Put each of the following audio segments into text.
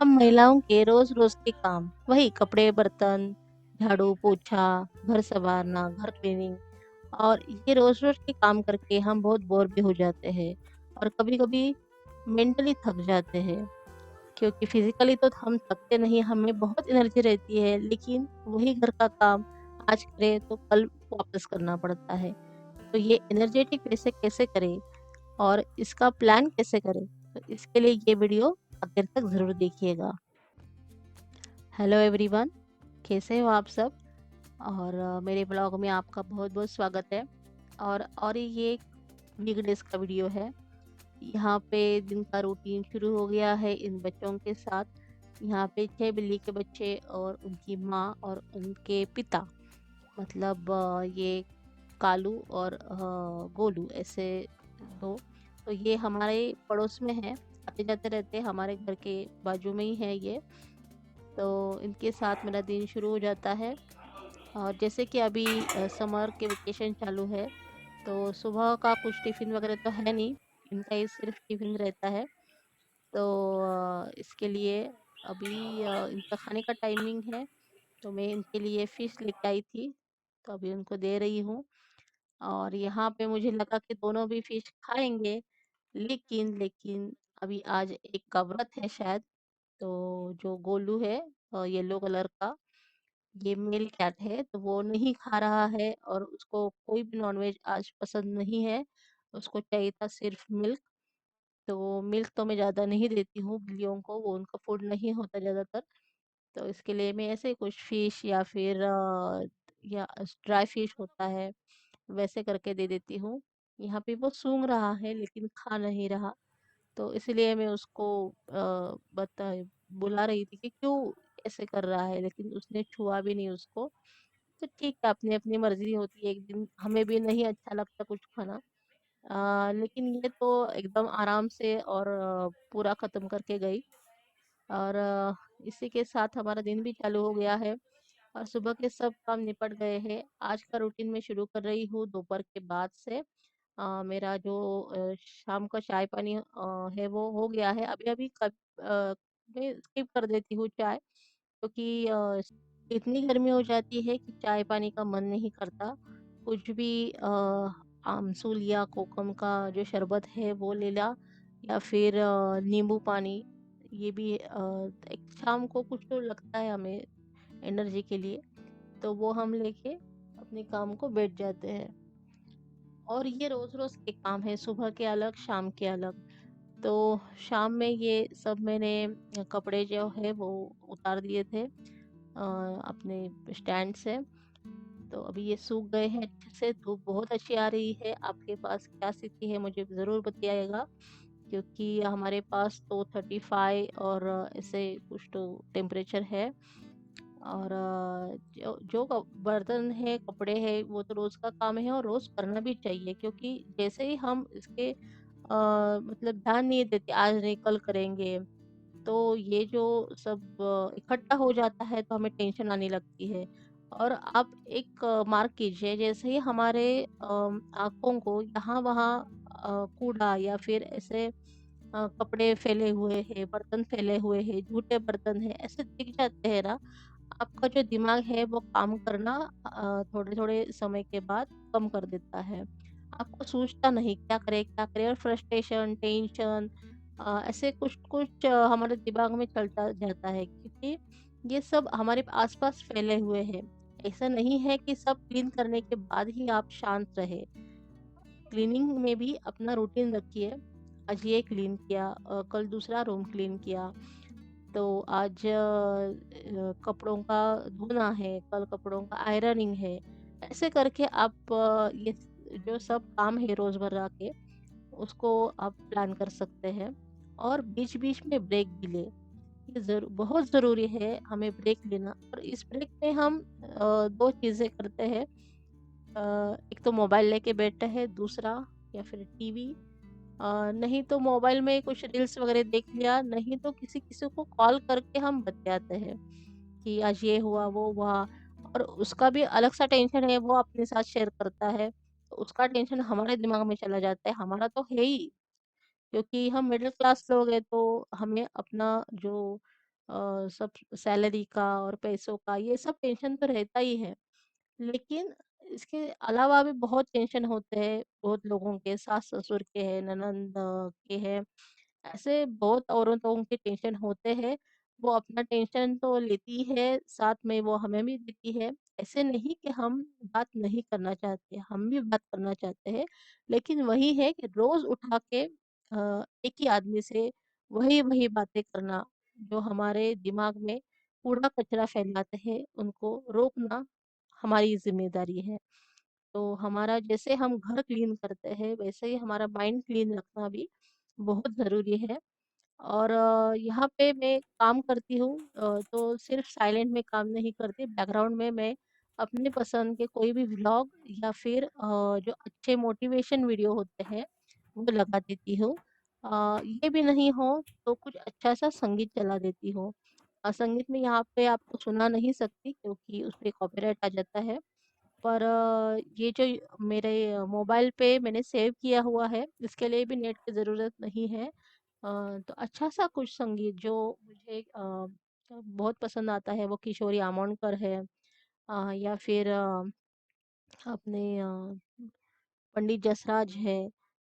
हम महिलाओं के रोज रोज के काम वही कपड़े बर्तन झाड़ू पोछा घर संवारना घर क्लीनिंग और ये रोज रोज के काम करके हम बहुत बोर भी हो जाते हैं और कभी कभी मेंटली थक जाते हैं क्योंकि फिजिकली तो हम थकते नहीं हमें बहुत एनर्जी रहती है लेकिन वही घर का काम आज करे तो कल वापस करना पड़ता है। तो ये एनर्जेटिक वैसे कैसे करें और इसका प्लान कैसे करें, तो इसके लिए ये वीडियो आखिर तक जरूर देखिएगा। हेलो एवरीवन, कैसे हो आप सब? और मेरे ब्लॉग में आपका बहुत बहुत स्वागत है। और ये वीकडेज का वीडियो है। यहाँ पे दिन का रूटीन शुरू हो गया है इन बच्चों के साथ। यहाँ पे 6 बिल्ली के बच्चे और उनकी माँ और उनके पिता, मतलब ये कालू और गोलू ऐसे दो। तो ये हमारे पड़ोस में है, आते जाते रहते हैं, हमारे घर के बाजू में ही है ये। तो इनके साथ मेरा दिन शुरू हो जाता है। और जैसे कि अभी समर के वेकेशन चालू है, तो सुबह का कुछ टिफ़िन वगैरह तो है नहीं, इनका ये सिर्फ टिफ़िन रहता है। तो इसके लिए अभी इनका खाने का टाइमिंग है, तो मैं इनके लिए फ़िश लेके आई थी, तो अभी उनको दे रही हूँ। और यहाँ पे मुझे लगा कि दोनों भी फ़िश खाएँगे, लेकिन अभी आज एक का व्रत है शायद। तो जो गोलू है येलो कलर का, ये मेल कैट है, तो वो नहीं खा रहा है और उसको कोई भी नॉनवेज आज पसंद नहीं है। उसको चाहिए था सिर्फ मिल्क। तो मिल्क तो मैं ज़्यादा नहीं देती हूँ बिल्लियों को, वो उनका फूड नहीं होता ज़्यादातर। तो इसके लिए मैं ऐसे कुछ फिश या फिर या ड्राई फिश होता है, वैसे करके दे देती हूँ। यहाँ पे वो सूंघ रहा है लेकिन खा नहीं रहा, तो इसलिए मैं उसको बता बुला रही थी कि क्यों ऐसे कर रहा है, लेकिन उसने छुआ भी नहीं उसको। तो ठीक है, अपनी अपनी मर्जी होती है, एक दिन हमें भी नहीं अच्छा लगता कुछ खाना। लेकिन ये तो एकदम आराम से और पूरा खत्म करके गई। और इसी के साथ हमारा दिन भी चालू हो गया है और सुबह के सब काम निपट गए हैं। आज का रूटीन मैं शुरू कर रही हूँ दोपहर के बाद से। मेरा जो शाम का चाय पानी है वो हो गया है। अभी अभी मैं स्किप कर देती हूँ चाय, क्योंकि इतनी गर्मी हो जाती है कि चाय पानी का मन नहीं करता। कुछ भी आमसूल या कोकम का जो शरबत है वो ले ला, या फिर नींबू पानी। ये भी एक शाम को कुछ तो लगता है हमें एनर्जी के लिए, तो वो हम लेके अपने काम को बैठ जाते हैं। और ये रोज रोज के काम है, सुबह के अलग शाम के अलग। तो शाम में ये सब मैंने कपड़े जो है वो उतार दिए थे अपने स्टैंड से। तो अभी ये सूख गए हैं अच्छे से, धूप बहुत अच्छी आ रही है। आपके पास क्या स्थिति है मुझे ज़रूर बताइएगा, क्योंकि हमारे पास तो 35 और ऐसे कुछ तो टेम्परेचर है। और जो जो बर्तन है कपड़े है वो तो रोज का काम है और रोज करना भी चाहिए, क्योंकि जैसे ही हम इसके मतलब ध्यान नहीं देते, आज नहीं कल करेंगे, तो ये जो सब इकट्ठा हो जाता है तो हमें टेंशन आने लगती है। और आप एक मार्क कीजिए, जैसे ही हमारे आँखों को यहाँ-वहाँ कूड़ा या फिर ऐसे कपड़े फैले हुए हैं, बर्तन फैले हुए हैं, जूठे बर्तन हैं, ऐसे दिख जाते हैं ना, आपका जो दिमाग है वो काम करना थोड़े-थोड़े समय के बाद कम कर देता है। आपको सोचता नहीं क्या करें, और फ्रस्ट्रेशन, टेंशन ऐसे कुछ-कुछ हमारे दिमाग में चलता जाता है, क्योंकि ये सब हमारे आस-पास फैले हुए हैं। ऐसा नहीं है कि सब क्लीन करने के बाद ही आप शांत रहे। क्लीनिंग में भी अपना रूटीन रखिए। आज ये क्लीन किया, कल दूसरा रूम क्लीन किया। तो आज कपड़ों का धोना है, कल कपड़ों का आयरनिंग है। ऐसे करके आप ये जो सब काम है रोज़मर्रा के, उसको आप प्लान कर सकते हैं। और बीच-बीच में ब्रेक भी लें। ये बहुत ज़रूरी है हमें ब्रेक लेना। और इस ब्रेक में हम 2 चीज़ें करते हैं। एक तो मोबाइल लेके बैठते हैं, दूसरा या फिर टीवी। नहीं तो मोबाइल में कुछ रील्स वगैरह देख लिया, नहीं तो किसी-किसी को कॉल करके हम बतियाते हैं कि आज ये हुआ, वो हुआ। और उसका भी अलग सा टेंशन है, वो अपने साथ शेयर करता है, तो उसका टेंशन हमारे दिमाग में चला जाता है, हमारा तो है ही। क्योंकि हम मिडिल क्लास लोग हैं, तो हमें अपना जो सब सैलरी का और पैसों का ये सब टेंशन तो रहता ही है। लेकिन इसके अलावा भी बहुत टेंशन होते हैं, बहुत लोगों के, सास-ससुर के हैं, ननंद के हैं, ऐसे बहुत औरतों के टेंशन होते हैं। वो अपना टेंशन तो लेती है, साथ में वो हमें भी देती है। ऐसे नहीं कि हम बात नहीं करना चाहते, हम भी बात करना चाहते हैं, लेकिन वही है कि रोज़ उठा के एक ही आदमी से वही-वही बातें करना, जो हमारे दिमाग में कूड़ा-कचरा फैलाते हैं, उनको रोकना हमारी ज़िम्मेदारी है। तो हमारा जैसे हम घर क्लीन करते हैं, वैसे ही हमारा माइंड क्लीन रखना भी बहुत ज़रूरी है। और यहाँ पे मैं काम करती हूँ, तो सिर्फ़ साइलेंट में काम नहीं करती, बैकग्राउंड में मैं अपने पसंद के कोई भी व्लॉग या फिर जो अच्छे मोटिवेशन वीडियो होते हैं, वो लगा देती हूँ। ये भी नहीं हो तो कुछ अच्छा-सा संगीत चला देती हूँ। संगीत में यहाँ पे आपको सुना नहीं सकती क्योंकि उसपे कॉपीराइट आ जाता है। पर ये जो मेरे मोबाइल पे मैंने सेव किया हुआ है, इसके लिए भी नेट की ज़रूरत नहीं है। तो अच्छा-सा कुछ संगीत जो मुझे बहुत पसंद आता है, वो किशोरी आमोणकर है, या फिर अपने पंडित जसराज है।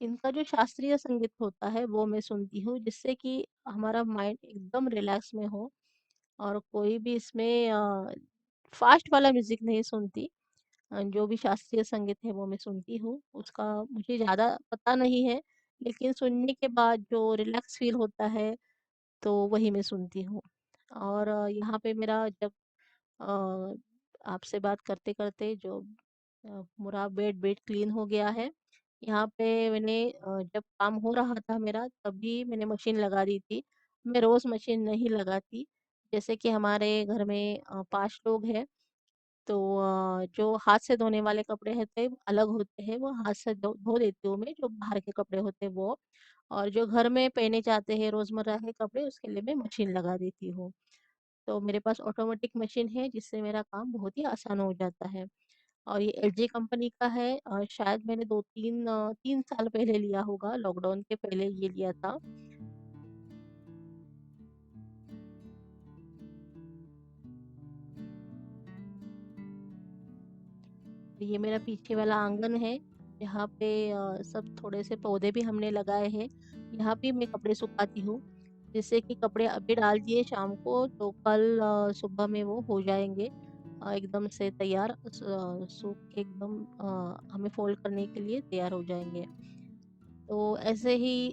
इनका जो शास्त्रीय संगीत होता है, वो मैं सुनती हूँ, जिससे कि हमारा माइंड एकदम रिलैक्स में हो। और कोई भी इसमें फ़ास्ट वाला म्यूज़िक नहीं सुनती। जो भी शास्त्रीय संगीत है वो मैं सुनती हूँ। उसका मुझे ज़्यादा पता नहीं है, लेकिन सुनने के बाद जो रिलैक्स फ़ील होता है, तो वही मैं सुनती हूँ। और यहाँ पे मेरा जब अ, आपसे बात करते-करते जो पूरा बेड बेड क्लीन हो गया है। यहाँ पे मैंने जब काम हो रहा था मेरा तभी मैंने मशीन लगा दी थी। मैं रोज़ मशीन नहीं लगाती। जैसे कि हमारे घर में 5 लोग हैं, तो जो हाथ से धोने वाले कपड़े होते हैं अलग होते हैं, वो हाथ से धो धो देती हूँ मैं, जो बाहर के कपड़े होते हैं वो। और जो घर में पहने जाते हैं रोज़मर्रा के कपड़े उसके लिए मैं मशीन लगा देती हूँ। तो मेरे पास ऑटोमेटिक मशीन है जिससे मेरा काम बहुत ही आसान हो जाता है। और ये एलजी कंपनी का है, शायद मैंने 3 साल पहले लिया होगा, लॉकडाउन के पहले ये लिया था। ये मेरा पीछे वाला आंगन है, यहाँ पे सब थोड़े से पौधे भी हमने लगाए हैं। यहाँ पे मैं कपड़े सुखाती हूँ, जिससे कि कपड़े अभी डाल दिए शाम को तो कल सुबह में वो हो जाएँगे एकदम से तैयार, सूख के एकदम हमें फ़ोल्ड करने के लिए तैयार हो जाएँगे। तो ऐसे ही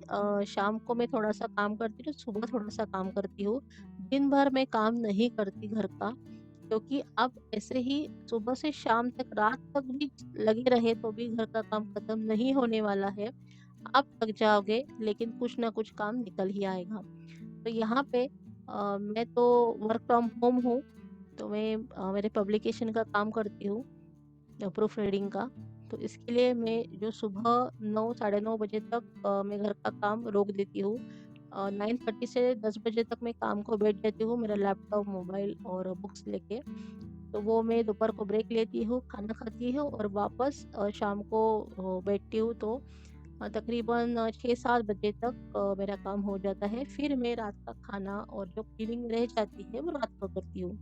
शाम को मैं थोड़ा-सा काम करती हूँ, सुबह थोड़ा-सा काम करती हूँ। दिन भर मैं काम नहीं करती घर का, क्योंकि अब ऐसे ही सुबह से शाम तक, रात तक भी लगे रहे तो भी घर का काम खत्म नहीं होने वाला है। आप थक जाओगे लेकिन कुछ ना कुछ काम निकल ही आएगा। तो यहाँ पे मैं तो वर्क फ्रॉम होम हूँ, तो मैं मेरे पब्लिकेशन का काम करती हूँ, प्रूफ रीडिंग का। तो इसके लिए मैं जो सुबह 9 साढ़े 9 बजे तक मैं घर का काम रोक देती हूँ। 9:30 से 10 बजे तक मैं काम को बैठ जाती हूँ, मेरा लैपटॉप, मोबाइल और बुक्स लेके। तो वो मैं दोपहर को ब्रेक लेती हूँ, खाना खाती हूँ और वापस शाम को बैठती हूँ, तो तकरीबन 6-7 बजे तक मेरा काम हो जाता है। फिर मैं रात का खाना और जो क्लीनिंग रह जाती है वो रात को करती हूँ।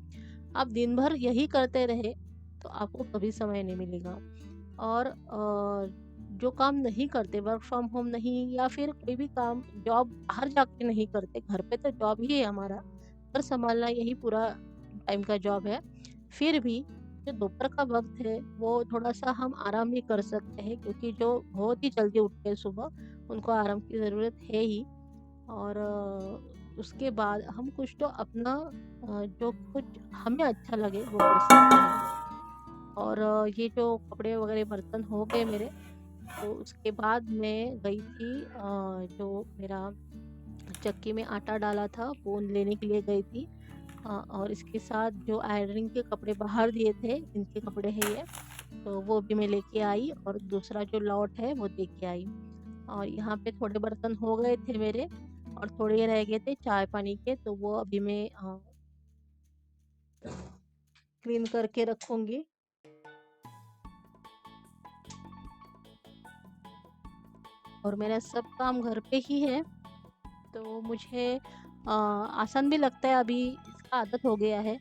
आप दिन भर यही करते रहे तो आपको कभी समय नहीं मिलेगा। और जो काम नहीं करते, वर्क फ्रॉम होम नहीं या फिर कोई भी काम जॉब बाहर जाके नहीं करते, घर पे तो जॉब ही है हमारा, घर संभालना यही पूरा टाइम का जॉब है। फिर भी जो दोपहर का वक़्त है वो थोड़ा-सा हम आराम भी कर सकते हैं, क्योंकि जो बहुत ही जल्दी उठते हैं सुबह, उनको आराम की ज़रूरत है ही। और उसके बाद हम कुछ तो अपना जो कुछ हमें अच्छा लगे वो कर सकते हैं। और ये जो कपड़े वगैरह बर्तन हो गए मेरे, तो उसके बाद मैं गई थी, जो मेरा चक्की में आटा डाला था वो लेने के लिए गई थी। और इसके साथ जो आयरनिंग के कपड़े बाहर दिए थे, इनके कपड़े हैं ये, तो वो भी मैं लेके आई और दूसरा जो लॉट है वो दे के आई। और यहाँ पे थोड़े बर्तन हो गए थे मेरे और थोड़े रह गए थे चाय पानी के, तो वो अभी मैं क्लीन करके रखूँगी। और मेरा सब काम घर पे ही है, तो मुझे आसान भी लगता है, अभी इसका आदत हो गया है।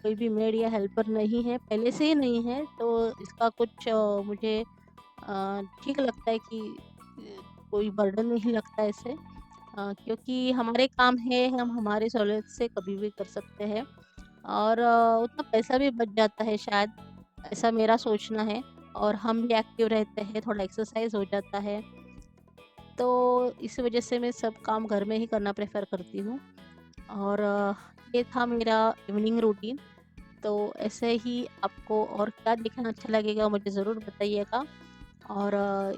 कोई भी मेड या हेल्पर नहीं है, पहले से ही नहीं है, तो इसका कुछ मुझे ठीक लगता है कि कोई बर्डन नहीं लगता है इससे। क्योंकि हमारे काम है, हम हमारी सहूलियत से कभी भी कर सकते हैं और उतना पैसा भी बच जाता है शायद, ऐसा मेरा सोचना है। और हम भी एक्टिव रहते हैं, थोड़ा एक्सरसाइज़ हो जाता है। तो इस वज़ह से मैं सब काम घर में ही करना प्रेफ़र करती हूँ और ये था मेरा इवनिंग रूटीन। तो ऐसे ही आपको और क्या देखना अच्छा लगेगा मुझे ज़रूर बताइएगा और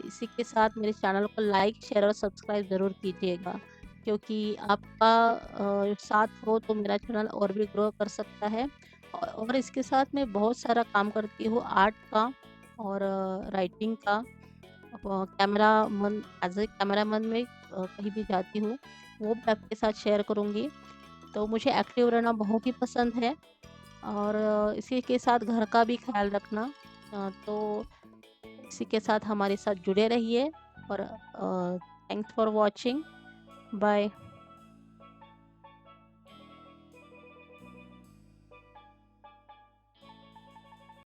इसी के साथ मेरे चैनल को लाइक, शेयर और सब्सक्राइब ज़रूर कीजिएगा क्योंकि आपका साथ हो तो मेरा चैनल और भी ग्रो कर सकता है। और इसके साथ मैं बहुत सारा काम करती हूँ आर्ट का और राइटिंग का। कैमरामैन एज़ अ कैमरामैन में कहीं भी जाती हूँ, वो भी आपके साथ शेयर करूँगी। तो मुझे एक्टिव रहना बहुत ही पसंद है और इसी के साथ घर का भी ख़्याल रखना। तो इसी के साथ हमारे साथ जुड़े रहिए और थैंक्स फॉर वॉचिंग। बाय।